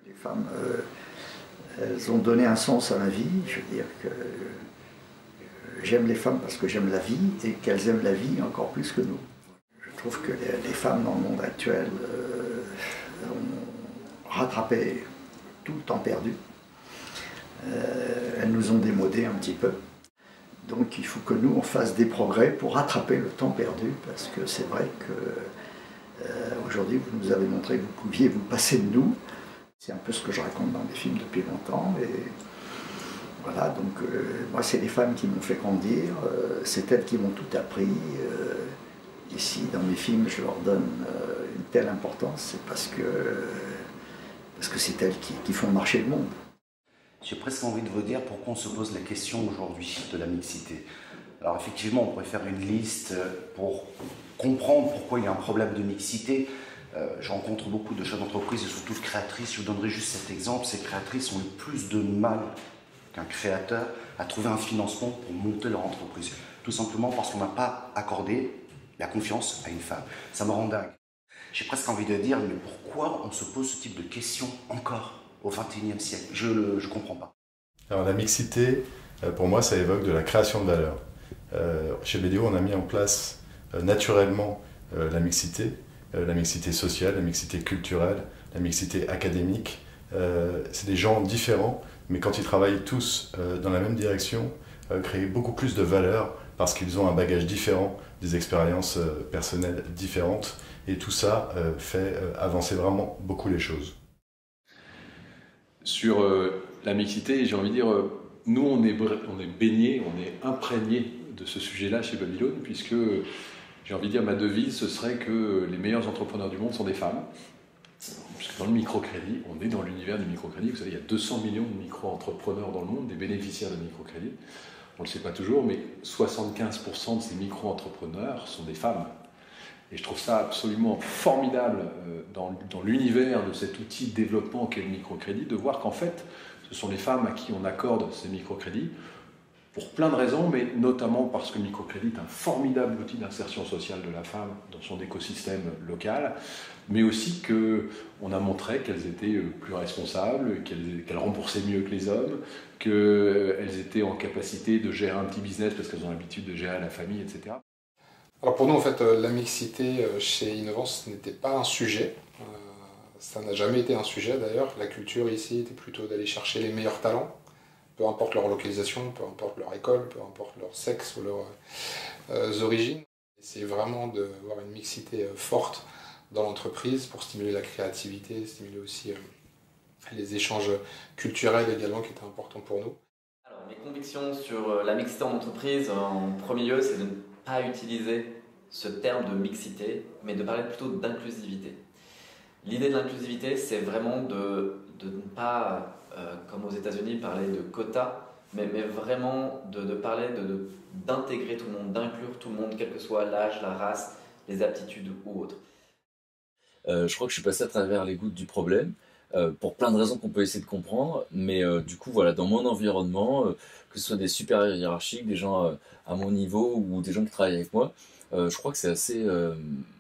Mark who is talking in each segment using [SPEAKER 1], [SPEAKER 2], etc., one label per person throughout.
[SPEAKER 1] Les femmes, elles ont donné un sens à ma vie. Je veux dire que j'aime les femmes parce que j'aime la vie et qu'elles aiment la vie encore plus que nous. Je trouve que les femmes dans le monde actuel ont rattrapé tout le temps perdu. Elles nous ont démodés un petit peu. Donc il faut que nous on fasse des progrès pour rattraper le temps perdu, parce que c'est vrai que aujourd'hui vous nous avez montré que vous pouviez vous passer de nous. C'est un peu ce que je raconte dans mes films depuis longtemps. Et voilà, donc moi c'est les femmes qui m'ont fait grandir, c'est elles qui m'ont tout appris. Ici dans mes films je leur donne une telle importance, c'est parce que c'est elles qui font marcher le monde.
[SPEAKER 2] J'ai presque envie de vous dire pourquoi on se pose la question aujourd'hui de la mixité. Alors effectivement, on pourrait faire une liste pour comprendre pourquoi il y a un problème de mixité. Je rencontre beaucoup de chefs d'entreprise et surtout de créatrices. Je vous donnerai juste cet exemple. Ces créatrices ont eu plus de mal qu'un créateur à trouver un financement pour monter leur entreprise. Tout simplement parce qu'on n'a pas accordé la confiance à une femme. Ça me rend dingue. J'ai presque envie de dire, mais pourquoi on se pose ce type de questions encore au XXIe siècle? Je ne comprends pas.
[SPEAKER 3] Alors la mixité, pour moi, ça évoque de la création de valeur. Chez BDO, on a mis en place naturellement la mixité sociale, la mixité culturelle, la mixité académique. C'est des gens différents, mais quand ils travaillent tous dans la même direction, créent beaucoup plus de valeur parce qu'ils ont un bagage différent, des expériences personnelles différentes, et tout ça fait avancer vraiment beaucoup les choses.
[SPEAKER 4] Sur la mixité, j'ai envie de dire, nous on est baignés, on est imprégnés de ce sujet-là chez Babylone, puisque j'ai envie de dire, ma devise, ce serait que les meilleurs entrepreneurs du monde sont des femmes. Puisque dans le microcrédit, on est dans l'univers du microcrédit. Vous savez, il y a 200 millions de micro-entrepreneurs dans le monde, des bénéficiaires de microcrédit. On ne le sait pas toujours, mais 75% de ces micro-entrepreneurs sont des femmes. Et je trouve ça absolument formidable dans l'univers de cet outil de développement qu'est le microcrédit, de voir qu'en fait, ce sont les femmes à qui on accorde ces microcrédits, pour plein de raisons, mais notamment parce que le microcrédit est un formidable outil d'insertion sociale de la femme dans son écosystème local, mais aussi qu'on a montré qu'elles étaient plus responsables, qu'elles remboursaient mieux que les hommes, qu'elles étaient en capacité de gérer un petit business parce qu'elles ont l'habitude de gérer la famille, etc.
[SPEAKER 5] Alors pour nous, en fait, la mixité chez Innovance n'était pas un sujet. Ça n'a jamais été un sujet d'ailleurs. La culture ici était plutôt d'aller chercher les meilleurs talents, peu importe leur localisation, peu importe leur école, peu importe leur sexe ou leurs origines. C'est vraiment d'avoir une mixité forte dans l'entreprise pour stimuler la créativité, stimuler aussi les échanges culturels également qui étaient importants pour nous.
[SPEAKER 6] Alors, mes convictions sur la mixité en entreprise, en premier lieu, c'est de ne pas utiliser ce terme de mixité, mais de parler plutôt d'inclusivité. L'idée de l'inclusivité, c'est vraiment de ne pas, comme aux États-Unis, parler de quotas, mais vraiment de parler d'intégrer tout le monde, d'inclure tout le monde, quel que soit l'âge, la race, les aptitudes ou autres.
[SPEAKER 7] Je crois que je suis passé à travers les gouttes du problème, pour plein de raisons qu'on peut essayer de comprendre, mais du coup, voilà, dans mon environnement, que ce soit des supérieurs hiérarchiques, des gens à mon niveau ou des gens qui travaillent avec moi, je crois que c'est assez...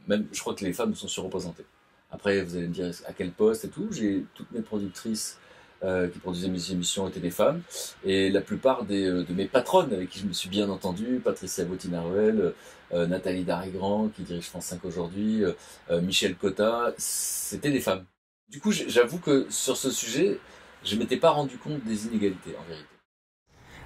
[SPEAKER 7] même, je crois que les femmes sont surreprésentées. Après, vous allez me dire à quel poste et tout. J'ai toutes mes productrices qui produisaient mes émissions étaient des femmes. Et la plupart de mes patronnes avec qui je me suis bien entendu, Patricia Bottinaruel, Nathalie Darigrand qui dirige France 5 aujourd'hui, Michel Cotta, c'était des femmes. Du coup, j'avoue que sur ce sujet, je ne m'étais pas rendu compte des inégalités en vérité.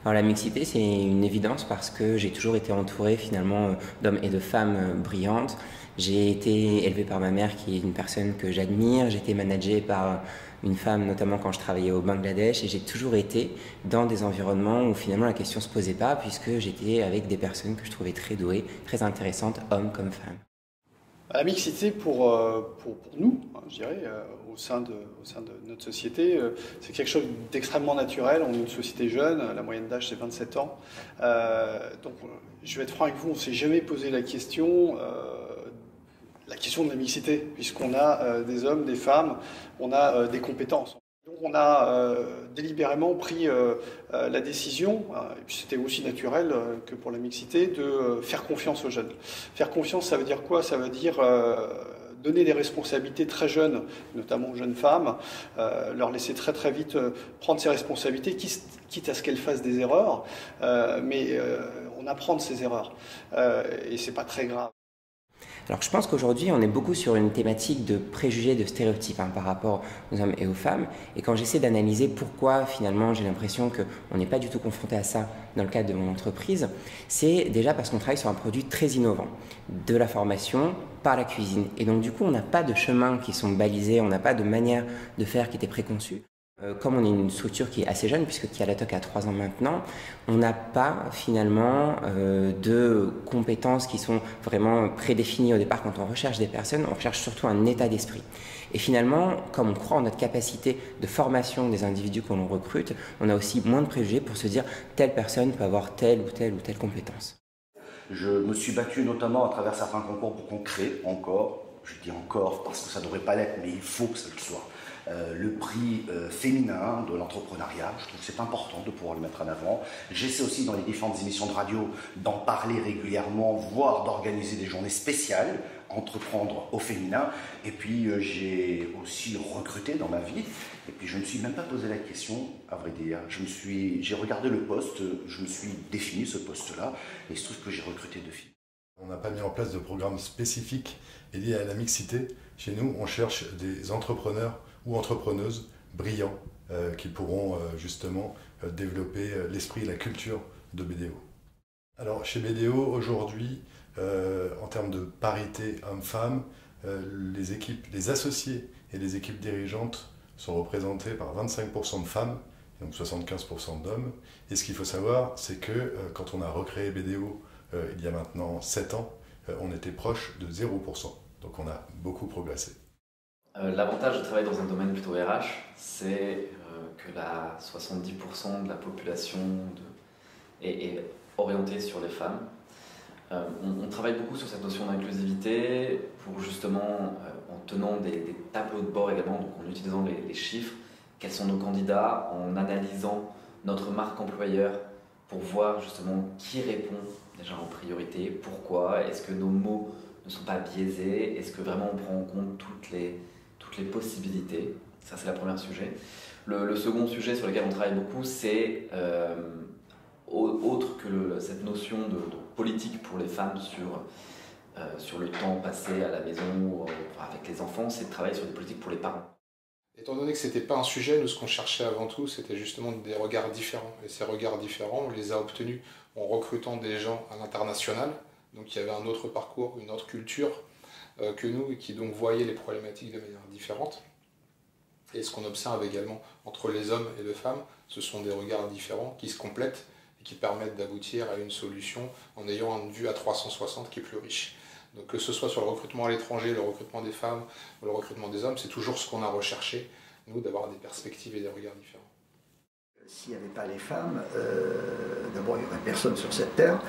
[SPEAKER 8] Alors la mixité, c'est une évidence parce que j'ai toujours été entouré finalement d'hommes et de femmes brillantes. J'ai été élevé par ma mère qui est une personne que j'admire. J'ai été managé par une femme notamment quand je travaillais au Bangladesh et j'ai toujours été dans des environnements où finalement la question ne se posait pas puisque j'étais avec des personnes que je trouvais très douées, très intéressantes, hommes comme femmes.
[SPEAKER 9] La mixité pour nous, je dirais, au sein de notre société, c'est quelque chose d'extrêmement naturel. On est une société jeune, la moyenne d'âge c'est 27 ans. Donc je vais être franc avec vous, on ne s'est jamais posé la question de la mixité, puisqu'on a des hommes, des femmes, on a des compétences. Donc on a délibérément pris la décision, et puis c'était aussi naturel que pour la mixité, de faire confiance aux jeunes. Faire confiance, ça veut dire quoi? Ça veut dire donner des responsabilités très jeunes, notamment aux jeunes femmes, leur laisser très très vite prendre ses responsabilités, quitte à ce qu'elles fassent des erreurs, mais on apprend de ces erreurs, et c'est pas très grave.
[SPEAKER 8] Alors je pense qu'aujourd'hui on est beaucoup sur une thématique de préjugés, de stéréotypes par rapport aux hommes et aux femmes, et quand j'essaie d'analyser pourquoi finalement j'ai l'impression qu'on n'est pas du tout confronté à ça dans le cadre de mon entreprise, c'est déjà parce qu'on travaille sur un produit très innovant, de la formation par la cuisine, et donc du coup on n'a pas de chemins qui sont balisés, on n'a pas de manière de faire qui était préconçue. Comme on est une structure qui est assez jeune, puisque Kialatok a 3 ans maintenant, on n'a pas finalement de compétences qui sont vraiment prédéfinies au départ. Quand on recherche des personnes, on recherche surtout un état d'esprit. Et finalement, comme on croit en notre capacité de formation des individus que l'on recrute, on a aussi moins de préjugés pour se dire telle personne peut avoir telle ou telle ou telle compétence.
[SPEAKER 2] Je me suis battu notamment à travers certains concours pour qu'on crée encore, je dis encore parce que ça ne devrait pas l'être, mais il faut que ça le soit, le prix féminin de l'entrepreneuriat. Je trouve que c'est important de pouvoir le mettre en avant. J'essaie aussi dans les différentes émissions de radio d'en parler régulièrement, voire d'organiser des journées spéciales, entreprendre au féminin. Et puis j'ai aussi recruté dans ma vie, et puis je ne me suis même pas posé la question, à vrai dire. J'ai regardé le poste, je me suis défini ce poste-là, et il se trouve que j'ai recruté 2 filles.
[SPEAKER 3] On n'a pas mis en place de programme spécifique lié à la mixité. Chez nous, on cherche des entrepreneurs ou entrepreneuses brillants qui pourront justement développer l'esprit et la culture de BDO. Alors chez BDO, aujourd'hui, en termes de parité homme-femme, les associés et les équipes dirigeantes sont représentés par 25% de femmes, donc 75% d'hommes. Et ce qu'il faut savoir, c'est que quand on a recréé BDO il y a maintenant 7 ans, on était proche de 0%. Donc on a beaucoup progressé.
[SPEAKER 6] L'avantage de travailler dans un domaine plutôt RH, c'est que 70% de la population est orientée sur les femmes. On travaille beaucoup sur cette notion d'inclusivité pour justement, en tenant des tableaux de bord également, donc en utilisant les chiffres, quels sont nos candidats, en analysant notre marque employeur pour voir justement qui répond déjà en priorité, pourquoi, est-ce que nos mots ne sont pas biaisés, est-ce que vraiment on prend en compte toutes les possibilités. Ça c'est le premier sujet. Le second sujet sur lequel on travaille beaucoup, c'est autre que cette notion de politique pour les femmes sur le temps passé à la maison ou avec les enfants, c'est de travailler sur des politiques pour les parents.
[SPEAKER 5] Étant donné que ce n'était pas un sujet, nous ce qu'on cherchait avant tout, c'était justement des regards différents. Et ces regards différents, on les a obtenus en recrutant des gens à l'international. Donc il y avait un autre parcours, une autre culture que nous, et qui donc voyaient les problématiques de manière différente. Et ce qu'on observe également entre les hommes et les femmes, ce sont des regards différents qui se complètent et qui permettent d'aboutir à une solution en ayant une vue à 360 qui est plus riche. Donc que ce soit sur le recrutement à l'étranger, le recrutement des femmes ou le recrutement des hommes, c'est toujours ce qu'on a recherché, nous, d'avoir des perspectives et des regards différents.
[SPEAKER 1] S'il n'y avait pas les femmes, d'abord il n'y aurait personne sur cette terre,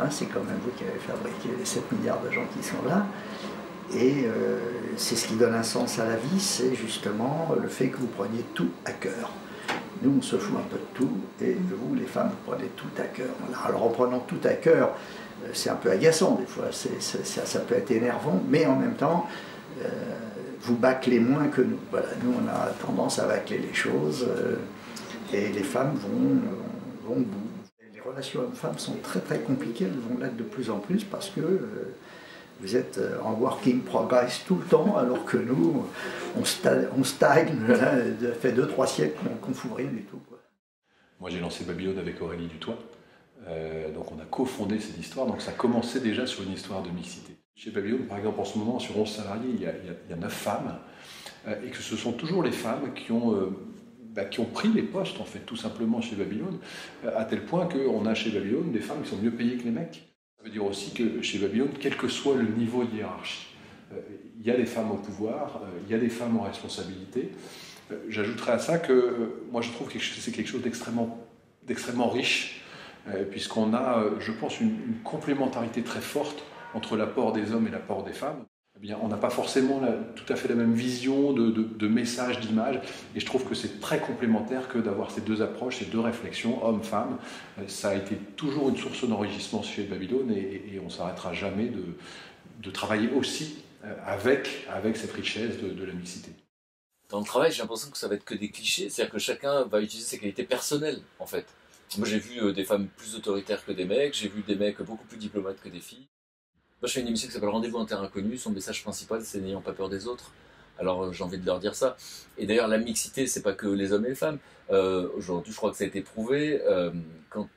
[SPEAKER 1] c'est quand même vous qui avez fabriqué les 7 milliards de gens qui sont là, et c'est ce qui donne un sens à la vie, c'est justement le fait que vous preniez tout à cœur. Nous on se fout un peu de tout, et vous les femmes vous prenez tout à cœur. Voilà. Alors en prenant tout à cœur, c'est un peu agaçant des fois, ça peut être énervant, mais en même temps, vous bâclez moins que nous. Voilà, nous on a tendance à bâcler les choses, et les femmes vont au bout. Les relations hommes-femmes sont très très compliquées, elles vont l'être de plus en plus parce que vous êtes en working progress tout le temps, alors que nous, on stagne, ça fait 2-3 siècles qu'on ne fout rien du tout. Quoi.
[SPEAKER 4] Moi j'ai lancé Babylone avec Aurélie Dutoit, donc on a cofondé cette histoire, donc ça commençait déjà sur une histoire de mixité. Chez Babylone, par exemple, en ce moment, sur 11 salariés, il y a 9 femmes, et que ce sont toujours les femmes qui ont pris les postes, en fait, tout simplement chez Babylone, à tel point qu'on a chez Babylone des femmes qui sont mieux payées que les mecs. Ça veut dire aussi que chez Babylone, quel que soit le niveau de hiérarchie, il y a des femmes au pouvoir, il y a des femmes en responsabilité. J'ajouterais à ça que moi je trouve que c'est quelque chose d'extrêmement riche, puisqu'on a, je pense, une complémentarité très forte entre l'apport des hommes et l'apport des femmes. Eh bien, on n'a pas forcément tout à fait la même vision de message, d'image, et je trouve que c'est très complémentaire que d'avoir ces deux approches, ces deux réflexions, homme-femme. Ça a été toujours une source d'enrichissement chez Babylone, et on ne s'arrêtera jamais de travailler aussi avec cette richesse de la mixité.
[SPEAKER 7] Dans le travail, j'ai l'impression que ça va être que des clichés, c'est-à-dire que chacun va utiliser ses qualités personnelles, en fait. Moi, j'ai vu des femmes plus autoritaires que des mecs, j'ai vu des mecs beaucoup plus diplomates que des filles. Moi, je fais une émission qui s'appelle Rendez-vous en terre inconnue, son message principal, c'est n'ayant pas peur des autres. Alors, j'ai envie de leur dire ça. Et d'ailleurs, la mixité, c'est pas que les hommes et les femmes. Aujourd'hui, je crois que ça a été prouvé, quand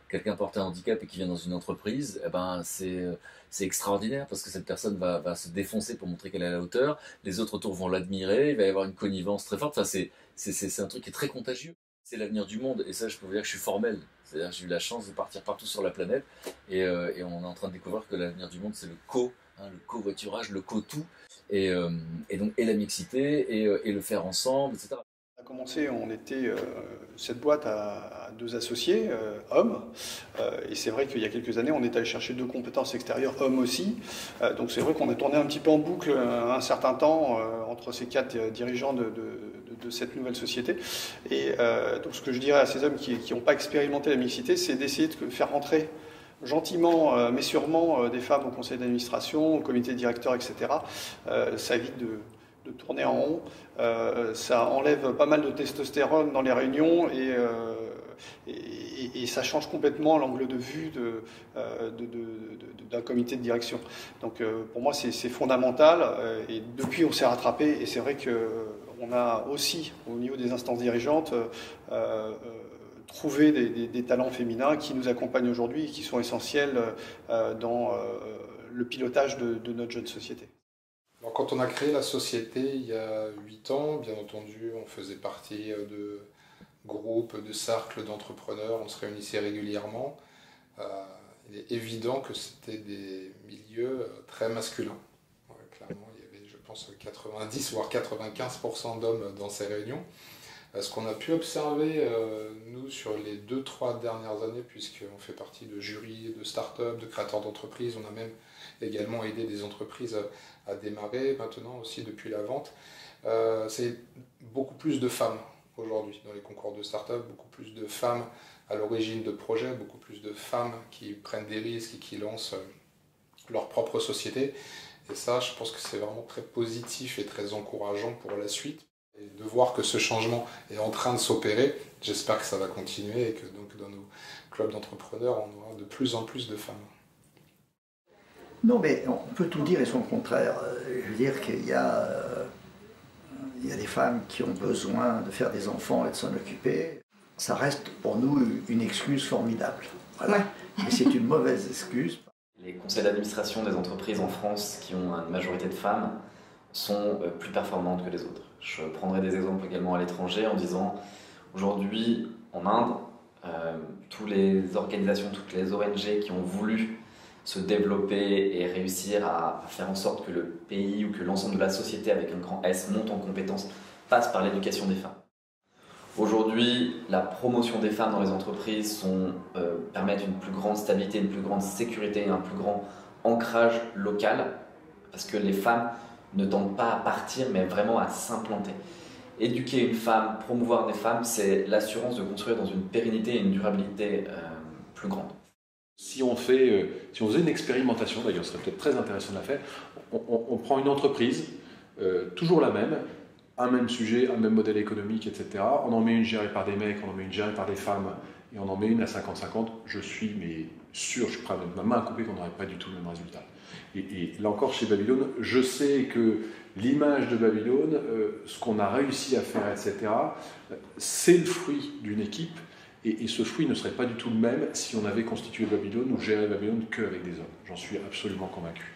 [SPEAKER 7] quelqu'un porte un handicap et qui vient dans une entreprise, eh ben, c'est extraordinaire parce que cette personne va se défoncer pour montrer qu'elle est à la hauteur. Les autres autour vont l'admirer, il va y avoir une connivence très forte. Enfin, c'est un truc qui est très contagieux. C'est l'avenir du monde et ça, je peux vous dire que je suis formel. C'est-à-dire que j'ai eu la chance de partir partout sur la planète et on est en train de découvrir que l'avenir du monde, c'est le le covoiturage, le co-tout et la mixité et le faire ensemble, etc.
[SPEAKER 9] On a commencé, on était cette boîte à 2 associés, hommes, et c'est vrai qu'il y a quelques années, on est allé chercher 2 compétences extérieures, hommes aussi. Donc c'est vrai qu'on a tourné un petit peu en boucle un certain temps entre ces 4 dirigeants de cette nouvelle société. Et donc ce que je dirais à ces hommes qui n'ont pas expérimenté la mixité, c'est d'essayer de faire rentrer gentiment, mais sûrement, des femmes au conseil d'administration, au comité directeur, etc. Ça évite de tourner en rond, ça enlève pas mal de testostérone dans les réunions et ça change complètement l'angle de vue d'un comité de direction. Donc pour moi c'est fondamental et depuis on s'est rattrapé et c'est vrai qu'on a aussi au niveau des instances dirigeantes trouvé des talents féminins qui nous accompagnent aujourd'hui et qui sont essentiels dans le pilotage de notre jeune société.
[SPEAKER 5] Alors, quand on a créé la société il y a 8 ans, bien entendu, on faisait partie de groupes, de cercles d'entrepreneurs, on se réunissait régulièrement. Il est évident que c'était des milieux très masculins. Clairement, il y avait, je pense, 90 voire 95% d'hommes dans ces réunions. Ce qu'on a pu observer, nous, sur les 2-3 dernières années, puisqu'on fait partie de jurys, de start-up, de créateurs d'entreprises, on a même également aidé des entreprises à démarrer, maintenant aussi depuis la vente. C'est beaucoup plus de femmes aujourd'hui dans les concours de start-up, beaucoup plus de femmes à l'origine de projets, beaucoup plus de femmes qui prennent des risques et qui lancent leur propre société. Et ça, je pense que c'est vraiment très positif et très encourageant pour la suite. Et de voir que ce changement est en train de s'opérer, j'espère que ça va continuer et que donc dans nos clubs d'entrepreneurs, on aura de plus en plus de femmes.
[SPEAKER 1] Non, mais on peut tout dire et son contraire. Je veux dire qu'il y a des femmes qui ont besoin de faire des enfants et de s'en occuper. Ça reste pour nous une excuse formidable. Voilà. Ouais. Mais c'est une mauvaise excuse.
[SPEAKER 6] Les conseils d'administration des entreprises en France qui ont une majorité de femmes sont plus performantes que les autres. Je prendrai des exemples également à l'étranger en disant aujourd'hui en Inde, toutes les organisations, toutes les ONG qui ont voulu se développer et réussir à faire en sorte que le pays ou que l'ensemble de la société avec un grand S monte en compétences passe par l'éducation des femmes. Aujourd'hui, la promotion des femmes dans les entreprises permettent une plus grande stabilité, une plus grande sécurité et un plus grand ancrage local parce que les femmes ne tendent pas à partir mais vraiment à s'implanter. Éduquer une femme, promouvoir des femmes, c'est l'assurance de construire dans une pérennité et une durabilité plus grande.
[SPEAKER 4] Si on faisait une expérimentation, d'ailleurs ce serait peut-être très intéressant de la faire, on prend une entreprise, toujours la même, un même sujet, un même modèle économique, etc. On en met une gérée par des mecs, on en met une gérée par des femmes, et on en met une à 50-50. Je suis sûr, je suis prêt à mettre ma main à couper qu'on n'aurait pas du tout le même résultat. Et là encore, chez Babylone, je sais que l'image de Babylone, ce qu'on a réussi à faire, etc., c'est le fruit d'une équipe, et ce fruit ne serait pas du tout le même si on avait constitué Babylone ou géré Babylone qu'avec des hommes. J'en suis absolument convaincu.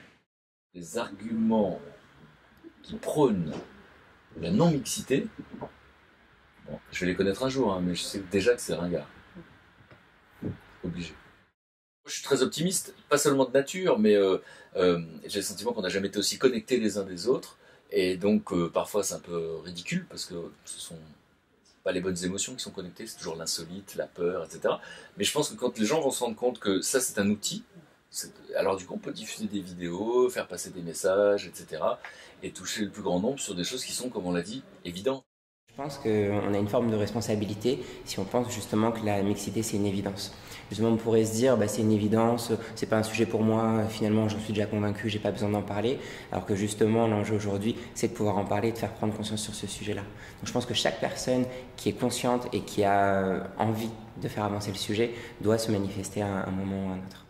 [SPEAKER 7] Les arguments qui prônent la non-mixité, bon, je vais les connaître un jour, hein, mais je sais déjà que c'est ringard. Obligé. Je suis très optimiste, pas seulement de nature, mais j'ai le sentiment qu'on n'a jamais été aussi connectés les uns des autres, et donc parfois c'est un peu ridicule, parce que ce sont pas les bonnes émotions qui sont connectées, c'est toujours l'insolite, la peur, etc. Mais je pense que quand les gens vont se rendre compte que ça c'est un outil, alors du coup on peut diffuser des vidéos, faire passer des messages, etc. et toucher le plus grand nombre sur des choses qui sont, comme on l'a dit, évidentes.
[SPEAKER 8] Je pense qu'on a une forme de responsabilité si on pense justement que la mixité c'est une évidence. Justement, on pourrait se dire, c'est une évidence, c'est pas un sujet pour moi, finalement j'en suis déjà convaincu, j'ai pas besoin d'en parler. Alors que justement, l'enjeu aujourd'hui, c'est de pouvoir en parler et de faire prendre conscience sur ce sujet-là. Donc je pense que chaque personne qui est consciente et qui a envie de faire avancer le sujet doit se manifester à un moment ou à un autre.